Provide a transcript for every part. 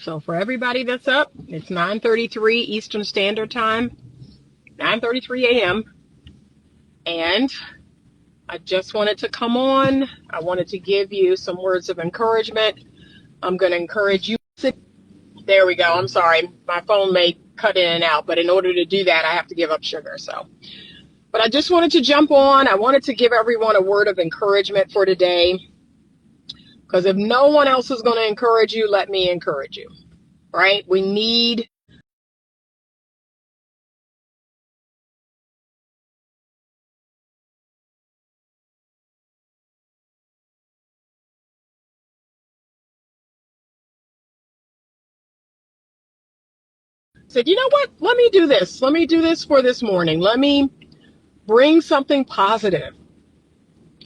So for everybody that's up, it's 9:33 Eastern Standard Time, 9:33 a.m. And I just wanted to come on. I wanted to give you some words of encouragement. I'm going to encourage you. There we go. I'm sorry. My phone may cut in and out, but in order to do that, I have to give up sugar. But I just wanted to jump on. I wanted to give everyone a word of encouragement for today. Because if no one else is going to encourage you, let me encourage you. Right? We need said, you know what? Let me do this. Let me do this for this morning. Let me bring something positive.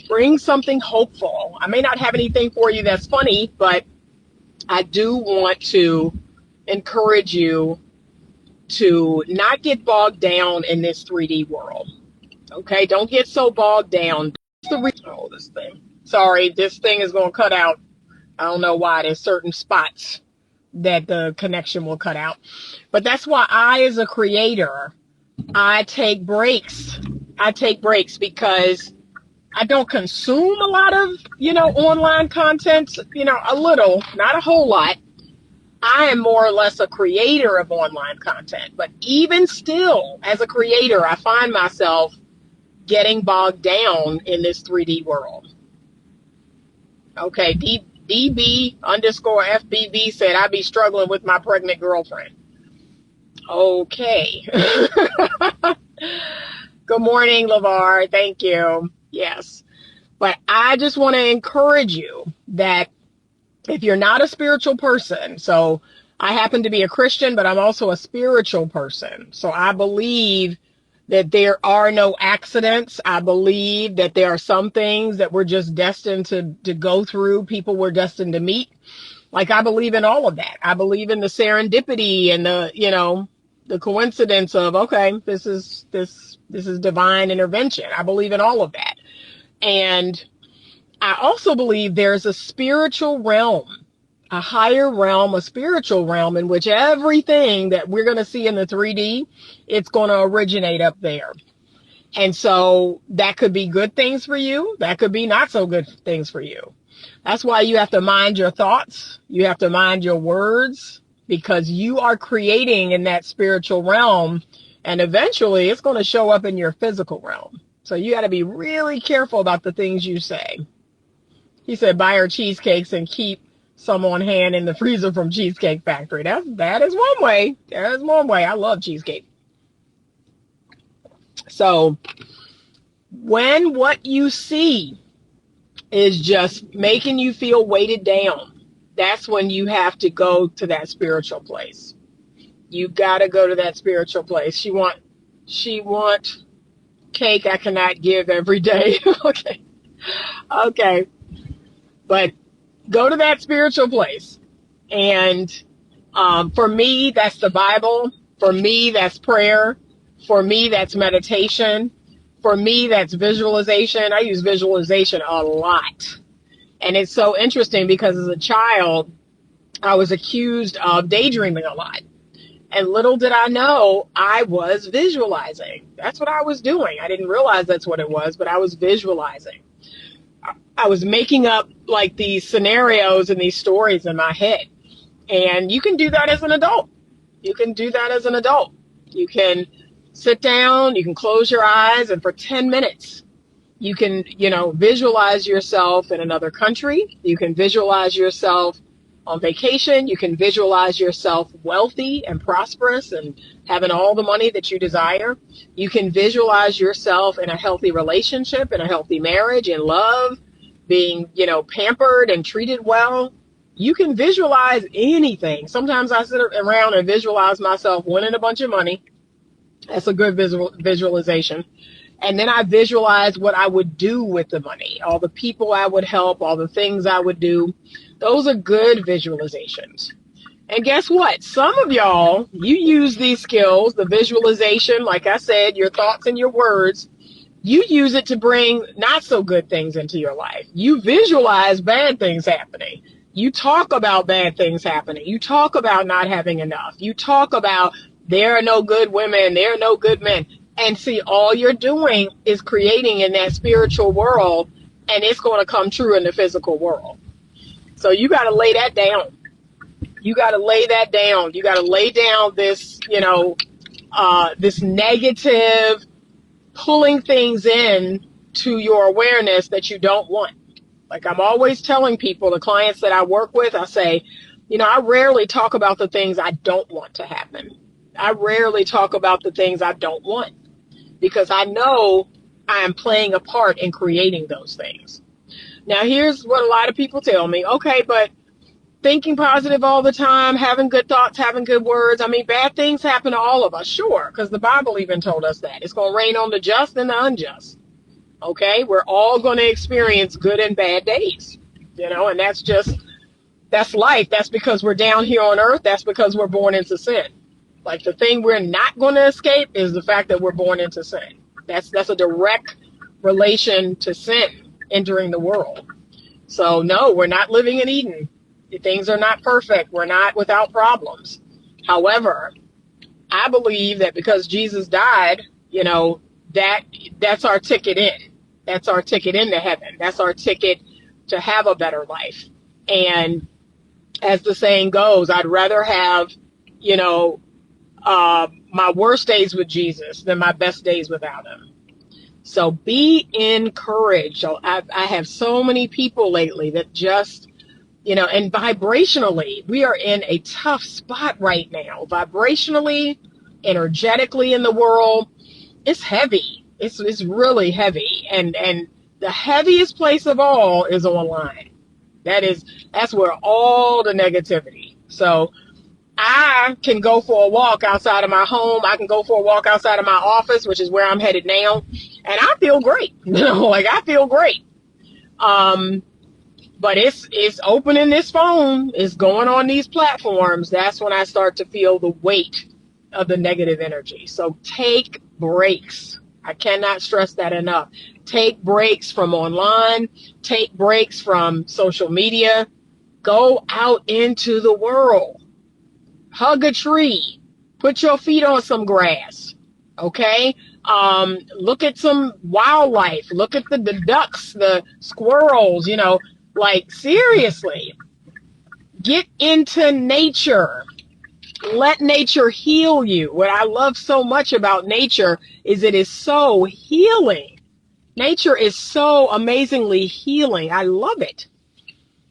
Bring something hopeful. I may not have anything for you that's funny, but I do want to encourage you to not get bogged down in this 3D world. Okay? Don't get so bogged down. This thing. Sorry, this thing is going to cut out. I don't know why. There's certain spots that the connection will cut out. But that's why I, as a creator, I take breaks. I take breaks because I don't consume a lot of, online content, a little, not a whole lot. I am more or less a creator of online content. But even still, as a creator, I find myself getting bogged down in this 3D world. Okay, DB_FBB said, I be struggling with my pregnant girlfriend. Okay. Good morning, LeVar. Thank you. Yes. But I just want to encourage you that if you're not a spiritual person, so I happen to be a Christian, but I'm also a spiritual person. So I believe that there are no accidents. I believe that there are some things that we're just destined to go through, people we're destined to meet. Like, I believe in all of that. I believe in the serendipity and the coincidence of, okay, this is divine intervention. I believe in all of that. And I also believe there's a spiritual realm, a higher realm, a spiritual realm in which everything that we're going to see in the 3D, it's going to originate up there. And so that could be good things for you. That could be not so good things for you. That's why you have to mind your thoughts. You have to mind your words, because you are creating in that spiritual realm, and eventually it's going to show up in your physical realm. So you got to be really careful about the things you say. He said, buy her cheesecakes and keep some on hand in the freezer from Cheesecake Factory. That is one way. That is one way. I love cheesecake. So when what you see is just making you feel weighted down, that's when you have to go to that spiritual place. You got to go to that spiritual place. She want cake I cannot give every day. Okay. But go to that spiritual place. And for me, that's the Bible. For me, that's prayer. For me, that's meditation. For me, that's visualization. I use visualization a lot. And it's so interesting because as a child, I was accused of daydreaming a lot. And little did I know, I was visualizing. That's what I was doing. I didn't realize that's what it was, but I was visualizing. I was making up like these scenarios and these stories in my head. And you can do that as an adult. You can do that as an adult. You can sit down, you can close your eyes, and for 10 minutes, you can, visualize yourself in another country. You can visualize yourself on vacation. You can visualize yourself wealthy and prosperous and having all the money that you desire. You can visualize yourself in a healthy relationship, in a healthy marriage, in love, being, pampered and treated well. You can visualize anything. Sometimes I sit around and visualize myself winning a bunch of money. That's a good visualization. And then I visualize what I would do with the money, all the people I would help, all the things I would do. Those are good visualizations. And guess what? Some of y'all, you use these skills, the visualization, like I said, your thoughts and your words. You use it to bring not so good things into your life. You visualize bad things happening. You talk about bad things happening. You talk about not having enough. You talk about there are no good women, there are no good men. And see, all you're doing is creating in that spiritual world, and it's going to come true in the physical world. So you got to lay that down. You got to lay that down. You got to lay down this, this negative, pulling things in to your awareness that you don't want. Like I'm always telling people, the clients that I work with, I say, I rarely talk about the things I don't want to happen. I rarely talk about the things I don't want because I know I am playing a part in creating those things. Now, here's what a lot of people tell me. Okay, but thinking positive all the time, having good thoughts, having good words. I mean, bad things happen to all of us, sure, because the Bible even told us that. It's going to rain on the just and the unjust. Okay, we're all going to experience good and bad days, and that's life. That's because we're down here on earth. That's because we're born into sin. Like the thing we're not going to escape is the fact that we're born into sin. That's a direct relation to sin entering the world. So no, we're not living in Eden. Things are not perfect. We're not without problems. However, I believe that because Jesus died, that's our ticket in. That's our ticket into heaven. That's our ticket to have a better life. And as the saying goes, I'd rather have, my worst days with Jesus than my best days without him. So be encouraged. So I have so many people lately that just, and vibrationally, we are in a tough spot right now. Vibrationally, energetically in the world, it's heavy. It's really heavy. And the heaviest place of all is online. That's where all the negativity. So I can go for a walk outside of my home. I can go for a walk outside of my office, which is where I'm headed now. And I feel great. I feel great. But it's opening this phone. It's going on these platforms. That's when I start to feel the weight of the negative energy. So take breaks. I cannot stress that enough. Take breaks from online. Take breaks from social media. Go out into the world. Hug a tree. Put your feet on some grass. Okay? Look at some wildlife. Look at the ducks, the squirrels, seriously. Get into nature. Let nature heal you. What I love so much about nature is it is so healing. Nature is so amazingly healing. I love it.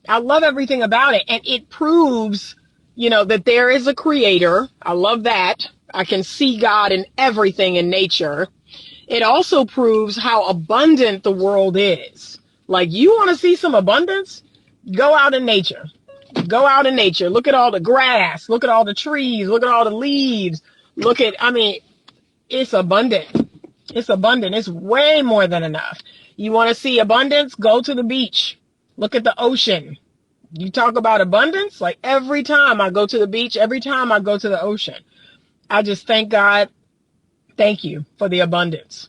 I love everything about it. And it proves, that there is a creator. I love that. I can see God in everything in nature. It also proves how abundant the world is. Like, you want to see some abundance? Go out in nature. Go out in nature. Look at all the grass. Look at all the trees. Look at all the leaves. It's abundant. It's abundant. It's way more than enough. You want to see abundance? Go to the beach. Look at the ocean. You talk about abundance? Like every time I go to the beach, every time I go to the ocean, I just thank God. Thank you for the abundance.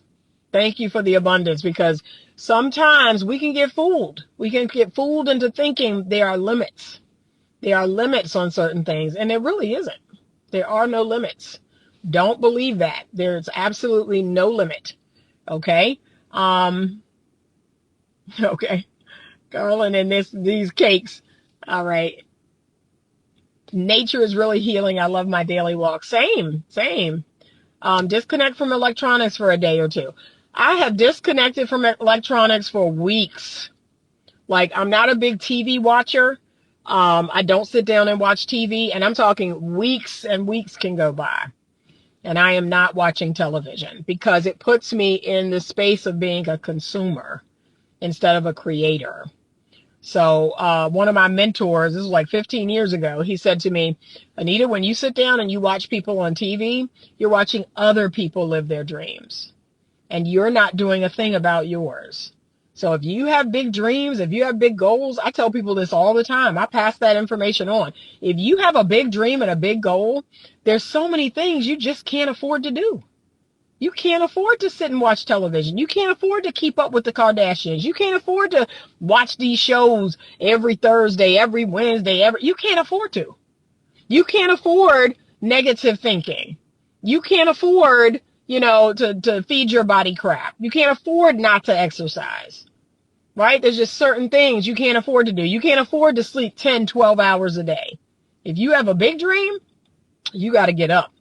Thank you for the abundance, because sometimes we can get fooled. We can get fooled into thinking there are limits. There are limits on certain things, and there really isn't. There are no limits. Don't believe that. There's absolutely no limit. Okay? Okay. Garland and these cakes. All right. Nature is really healing. I love my daily walk. Same. Disconnect from electronics for a day or two. I have disconnected from electronics for weeks. Like, I'm not a big TV watcher. I don't sit down and watch TV, and I'm talking weeks and weeks can go by. And I am not watching television because it puts me in the space of being a consumer instead of a creator. So one of my mentors, this was like 15 years ago, he said to me, Anita, when you sit down and you watch people on TV, you're watching other people live their dreams. And you're not doing a thing about yours. So if you have big dreams, if you have big goals, I tell people this all the time. I pass that information on. If you have a big dream and a big goal, there's so many things you just can't afford to do. You can't afford to sit and watch television. You can't afford to keep up with the Kardashians. You can't afford to watch these shows every Thursday, every Wednesday, you can't afford to. You can't afford negative thinking. You can't afford, to feed your body crap. You can't afford not to exercise, right? There's just certain things you can't afford to do. You can't afford to sleep 10, 12 hours a day. If you have a big dream, you got to get up.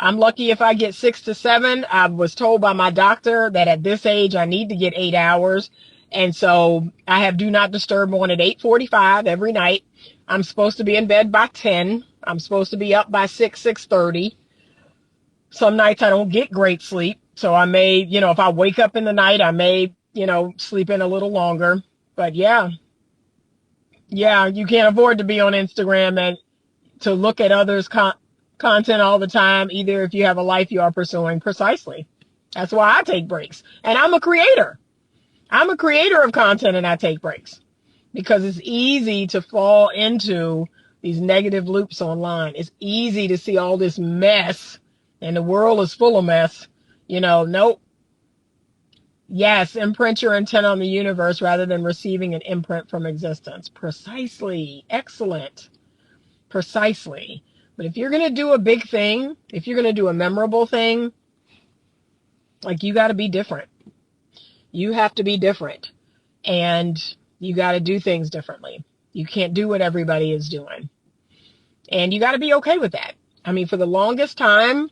I'm lucky if I get 6 to 7. I was told by my doctor that at this age I need to get 8 hours. And so I have do not disturb on at 8:45 every night. I'm supposed to be in bed by 10. I'm supposed to be up by 6:30. Some nights I don't get great sleep. So I may, if I wake up in the night, I may, sleep in a little longer. But yeah, you can't afford to be on Instagram and to look at others' content all the time, either if you have a life you are pursuing. Precisely. That's why I take breaks. And I'm a creator. I'm a creator of content, and I take breaks because it's easy to fall into these negative loops online. It's easy to see all this mess, and the world is full of mess. Nope. Yes, imprint your intent on the universe rather than receiving an imprint from existence. Precisely. Excellent. Precisely. But if you're going to do a big thing, if you're going to do a memorable thing, like, you got to be different. You have to be different. And you got to do things differently. You can't do what everybody is doing. And you got to be okay with that. I mean, for the longest time,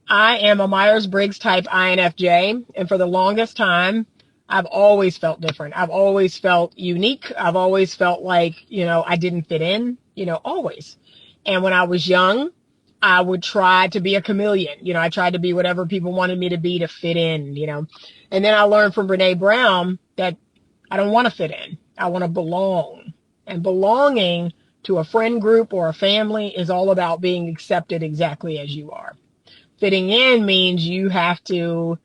I am a Myers-Briggs type INFJ. And for the longest time, I've always felt different. I've always felt unique. I've always felt like, I didn't fit in, always. And when I was young, I would try to be a chameleon. I tried to be whatever people wanted me to be to fit in, And then I learned from Brene Brown that I don't want to fit in. I want to belong. And belonging to a friend group or a family is all about being accepted exactly as you are. Fitting in means you have to,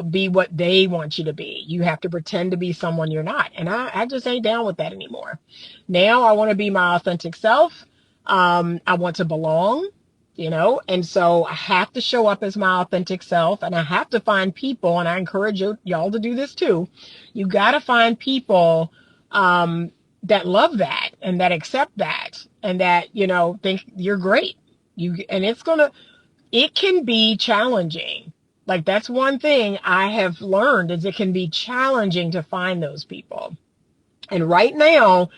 be what they want you to be. You have to pretend to be someone you're not. And I just ain't down with that anymore. Now I want to be my authentic self. I want to belong, and so I have to show up as my authentic self, and I have to find people, and I encourage y'all to do this too. You got to find people, that love that and that accept that and that, think you're great. It can be challenging. Like, that's one thing I have learned is it can be challenging to find those people. And right now,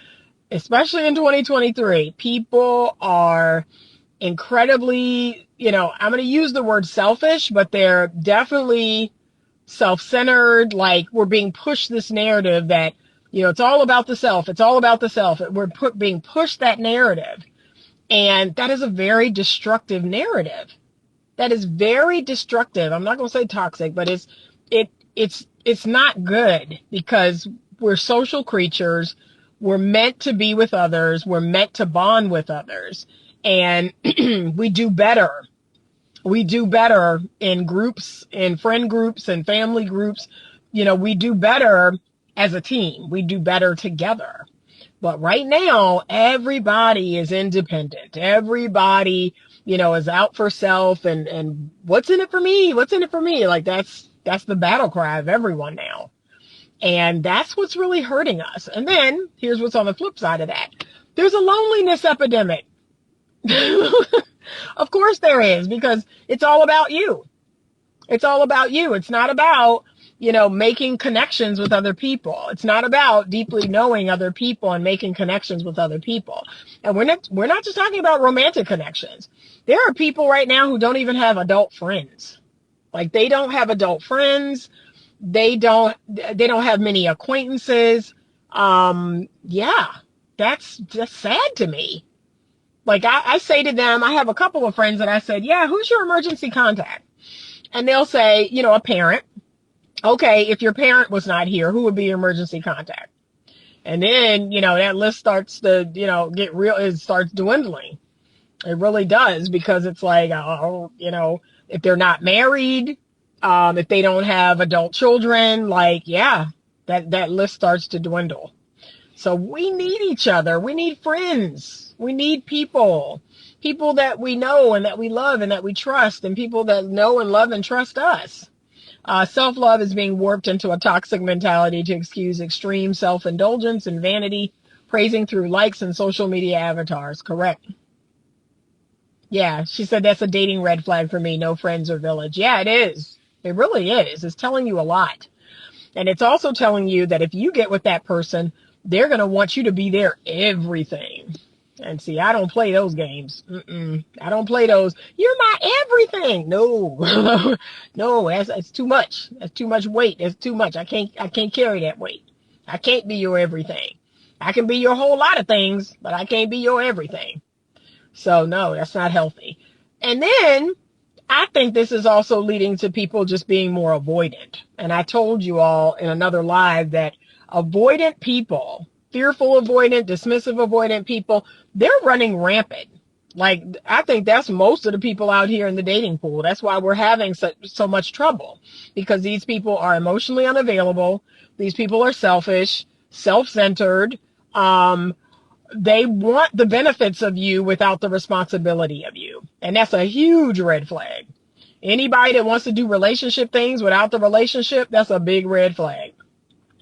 especially in 2023, people are incredibly, I'm going to use the word selfish, but they're definitely self-centered. Like, we're being pushed this narrative that, it's all about the self. It's all about the self. We're being pushed that narrative. And that is a very destructive narrative. That is very destructive. I'm not going to say toxic, but it's not good because we're social creatures. We're meant to be with others. We're meant to bond with others. And we do better. We do better in groups, in friend groups and family groups. We do better as a team. We do better together. But right now, everybody is independent. Everybody, is out for self and what's in it for me? What's in it for me? Like, that's the battle cry of everyone now. And that's what's really hurting us. And then here's what's on the flip side of that. There's a loneliness epidemic. Of course there is, because it's all about you. It's all about you. It's not about, making connections with other people. It's not about deeply knowing other people and making connections with other people. And we're not just talking about romantic connections. There are people right now who don't even have adult friends. Like, they don't have adult friends. They don't have many acquaintances. Yeah, that's just sad to me. Like, I say to them, I have a couple of friends that I said, yeah, who's your emergency contact? And they'll say, a parent. Okay, if your parent was not here, who would be your emergency contact? And then, that list starts to, get real, it starts dwindling. It really does, because it's like, if they're not married, if they don't have adult children, like, yeah, that list starts to dwindle. So we need each other. We need friends. We need people that we know and that we love and that we trust, and people that know and love and trust us. Self-love is being warped into a toxic mentality to excuse extreme self-indulgence and vanity, praising through likes and social media avatars. Correct. Yeah, she said that's a dating red flag for me. No friends or village. Yeah, it is. It really is. It's telling you a lot. And it's also telling you that if you get with that person, they're going to want you to be their everything. And see, I don't play those games. I don't play those. You're my everything. No, no, that's too much. That's too much weight. That's too much. I can't carry that weight. I can't be your everything. I can be your whole lot of things, but I can't be your everything. So no, that's not healthy. And then I think this is also leading to people just being more avoidant. And I told you all in another live that avoidant people, fearful avoidant, dismissive avoidant people, they're running rampant. Like, I think that's most of the people out here in the dating pool. That's why we're having so much trouble, because these people are emotionally unavailable. These people are selfish, self-centered. They want the benefits of you without the responsibility of you. And that's a huge red flag. Anybody that wants to do relationship things without the relationship, that's a big red flag.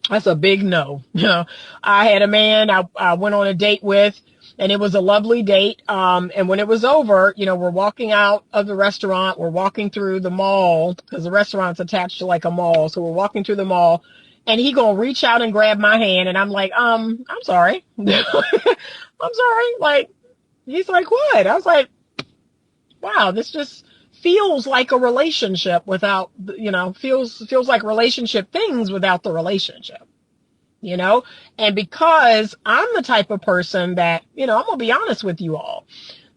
That's a big no. You know, I had a man I went on a date with, and it was a lovely date. And when it was over, you know, we're walking out of the restaurant. We're walking through the mall because the restaurant's attached to like a mall. So we're walking through the mall, and he gonna reach out and grab my hand, and I'm like, I'm sorry. I'm sorry. Like, he's like, what? I was like, wow, this just feels like a relationship without, you know, feels like relationship things without the relationship, you know? And because I'm the type of person that, you know, I'm gonna be honest with you all,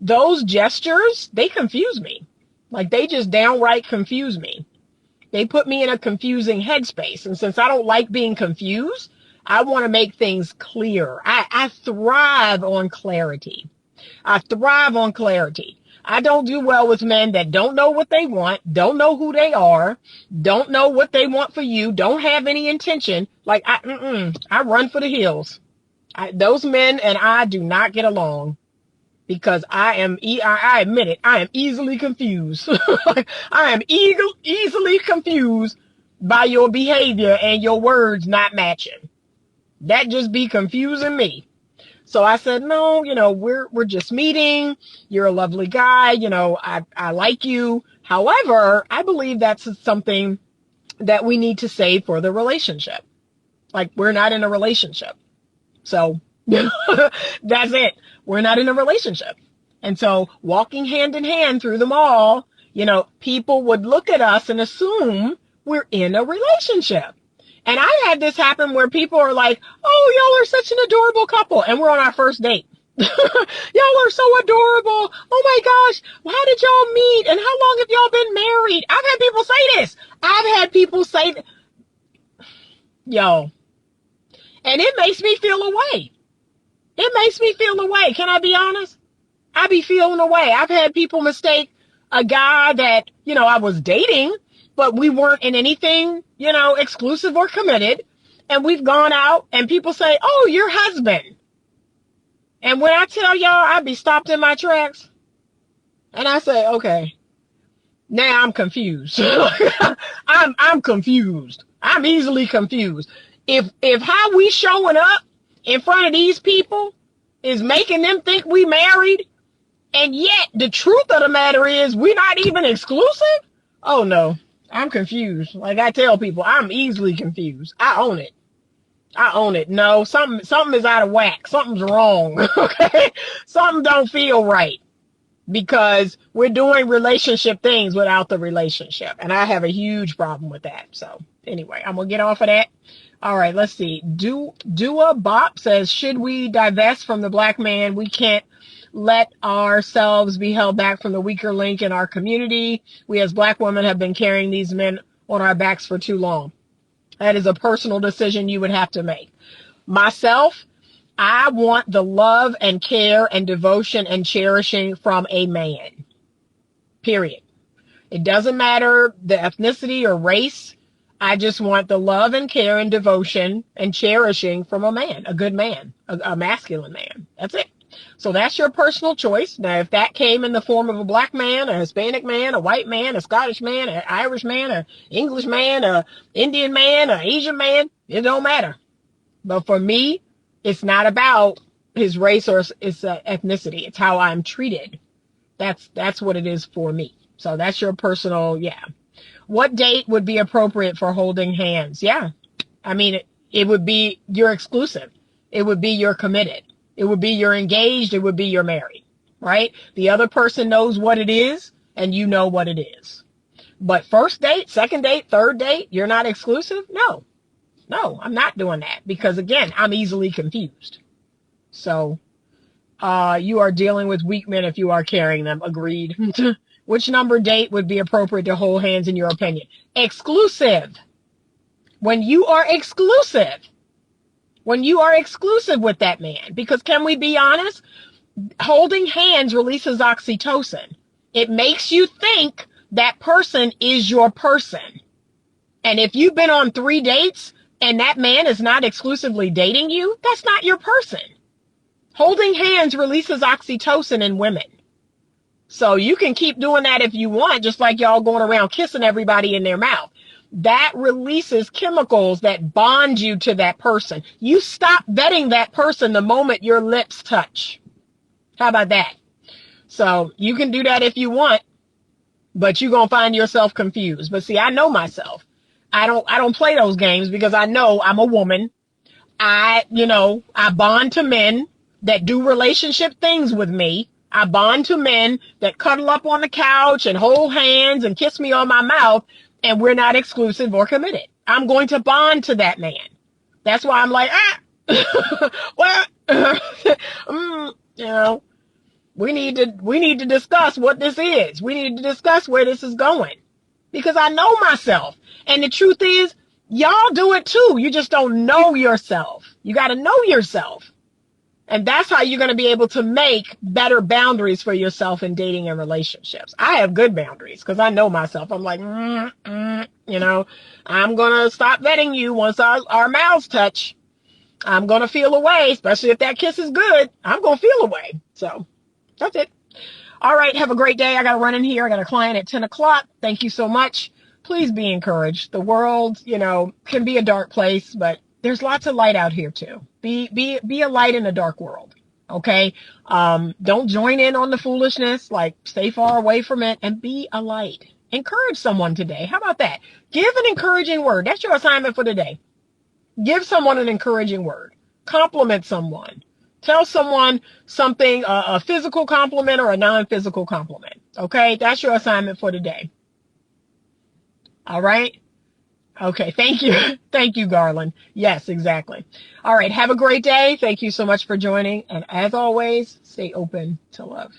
those gestures, they confuse me. Like, they just downright confuse me. They put me in a confusing headspace. And since I don't like being confused, I want to make things clear. I thrive on clarity. I thrive on clarity. I don't do well with men that don't know what they want, don't know who they are, don't know what they want for you, don't have any intention. Like, I run for the hills. Those men and I do not get along, because I admit it, I am easily confused. I am easily confused by your behavior and your words not matching. That just be confusing me. So I said, no, you know, we're just meeting. You're a lovely guy. You know, I like you. However, I believe that's something that we need to save for the relationship. Like, we're not in a relationship. So that's it. We're not in a relationship. And so walking hand in hand through the mall, you know, people would look at us and assume we're in a relationship. And I had this happen where people are like, oh, y'all are such an adorable couple. And we're on our first date. Y'all are so adorable. Oh my gosh. How did y'all meet? And how long have y'all been married? I've had people say this. I've had people say, yo, and it makes me feel away. It makes me feel away. Can I be honest? I be feeling away. I've had people mistake a guy that, you know, I was dating, but we weren't in anything, you know, exclusive or committed. And we've gone out and people say, oh, your husband. And when I tell y'all, I be stopped in my tracks. And I say, okay, now I'm confused. I'm confused. I'm easily confused. If how we showing up in front of these people is making them think we married, and yet the truth of the matter is we're not even exclusive, oh no, I'm confused. Like I tell people, I'm easily confused. I own it. I own it. No, something is out of whack. Something's wrong. Okay? Something don't feel right, because we're doing relationship things without the relationship. And I have a huge problem with that. So anyway, I'm going to get off of that. All right, let's see. Dua Bop says, should we divest from the black man? We can't let ourselves be held back from the weaker link in our community. We as black women have been carrying these men on our backs for too long. That is a personal decision you would have to make. Myself, I want the love and care and devotion and cherishing from a man. Period. It doesn't matter the ethnicity or race. I just want the love and care and devotion and cherishing from a man, a good man, a masculine man. That's it. So that's your personal choice. Now, if that came in the form of a black man, a Hispanic man, a white man, a Scottish man, an Irish man, an English man, a Indian man, an Asian man, it don't matter. But for me, it's not about his race or his ethnicity. It's how I'm treated. That's what it is for me. So that's your personal, yeah. What date would be appropriate for holding hands? Yeah. I mean, it would be you're exclusive. It would be you're committed. It would be you're engaged. It would be you're married, right? The other person knows what it is and you know what it is. But first date, second date, third date, you're not exclusive? No, I'm not doing that because again, I'm easily confused. So, you are dealing with weak men if you are carrying them. Agreed. Which number date would be appropriate to hold hands in your opinion? Exclusive. When you are exclusive with that man, because can we be honest? Holding hands releases oxytocin. It makes you think that person is your person. And if you've been on 3 dates and that man is not exclusively dating you, that's not your person. Holding hands releases oxytocin in women. So you can keep doing that if you want, just like y'all going around kissing everybody in their mouth. That releases chemicals that bond you to that person. You stop vetting that person the moment your lips touch. How about that? So you can do that if you want, but you're going to find yourself confused. But see, I know myself. I don't play those games because I know I'm a woman. I bond to men that do relationship things with me. I bond to men that cuddle up on the couch and hold hands and kiss me on my mouth, and we're not exclusive or committed. I'm going to bond to that man. That's why I'm like, well, we need to discuss what this is. We need to discuss where this is going because I know myself. And the truth is, y'all do it too. You just don't know yourself. You got to know yourself. And that's how you're going to be able to make better boundaries for yourself in dating and relationships. I have good boundaries because I know myself. I'm like, I'm going to stop vetting you once our mouths touch. I'm going to feel away, especially if that kiss is good. I'm going to feel away. So that's it. All right. Have a great day. I got to run in here. I got a client at 10 o'clock. Thank you so much. Please be encouraged. The world, can be a dark place, but there's lots of light out here too. Be a light in a dark world. Okay. Don't join in on the foolishness. Like stay far away from it and be a light. Encourage someone today. How about that? Give an encouraging word. That's your assignment for today. Give someone an encouraging word. Compliment someone. Tell someone something, a physical compliment or a non-physical compliment. Okay. That's your assignment for today. All right. Okay. Thank you. Thank you, Garland. Yes, exactly. All right. Have a great day. Thank you so much for joining. And as always, stay open to love.